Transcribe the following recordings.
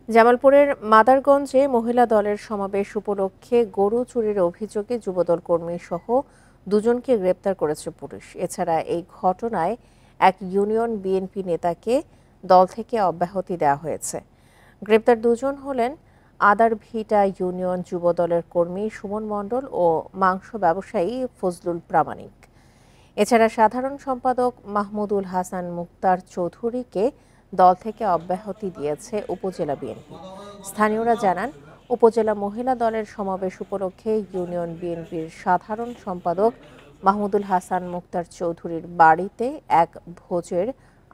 জামালপুরের মাদারগঞ্জে মহিলা দলের সমাবেশ উপলক্ষে গরু চুরির অভিযোগে যুবদল কর্মী সহ দুজনকে গ্রেপ্তার করেছে পুলিশ। এছাড়া এই ঘটনায় এক ইউনিয়ন বিএনপি নেতাকে দল থেকে অব্যাহতি দেওয়া হয়েছে। গ্রেপ্তার দুজন হলেন আদারভিটা ইউনিয়ন যুবদলের কর্মী সুমন মণ্ডল ও মাংস ব্যবসায়ী ফজলুল প্রামাণিক। এছাড়া সাধারণ সম্পাদক মাহমুদুল হাসান মুক্তার চৌধুরীকে দল থেকে অব্যাহতি দিয়েছে উপজেলা বিএনপি। স্থানীয়রা জানান, উপজেলা মহিলা দলের সমাবেশ উপলক্ষে ইউনিয়ন বিএনপির সাধারণ সম্পাদক মাহমুদুল হাসান মুক্তার চৌধুরীর বাড়িতে এক ভোজের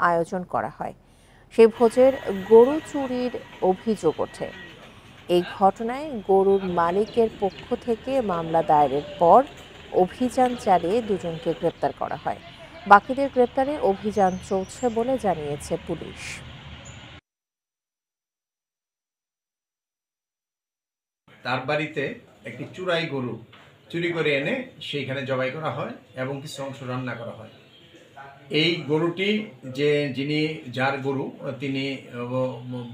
আয়োজন করা হয়। সেই ভোজের গরু চুরির অভিযোগ ওঠে। এই ঘটনায় গরুর মালিকের পক্ষ থেকে মামলা দায়েরের পর অভিযান চালিয়ে দুজনকে গ্রেপ্তার করা হয়। বাকিদের গ্রেপ্তারে অভিযান চলছে বলে জানিয়েছে পুলিশ। তার বাড়িতে একটি চুরাই গরু চুরি করে এনে সেইখানে জবাই করা হয় এবং কিছু অংশ রান্না করা হয়। এই গরুটি যার গরু তিনি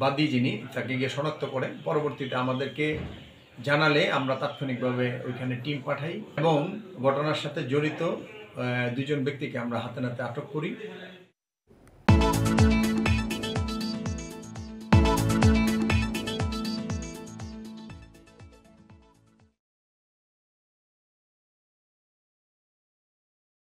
বাদী যিনি তাকে গিয়ে শনাক্ত করেন। পরবর্তীতে আমাদেরকে জানালে আমরা তাৎক্ষণিকভাবে ওইখানে টিম পাঠাই এবং ঘটনার সাথে জড়িত দুজন ব্যক্তিকে আমরা হাতে নাতে আটক করি।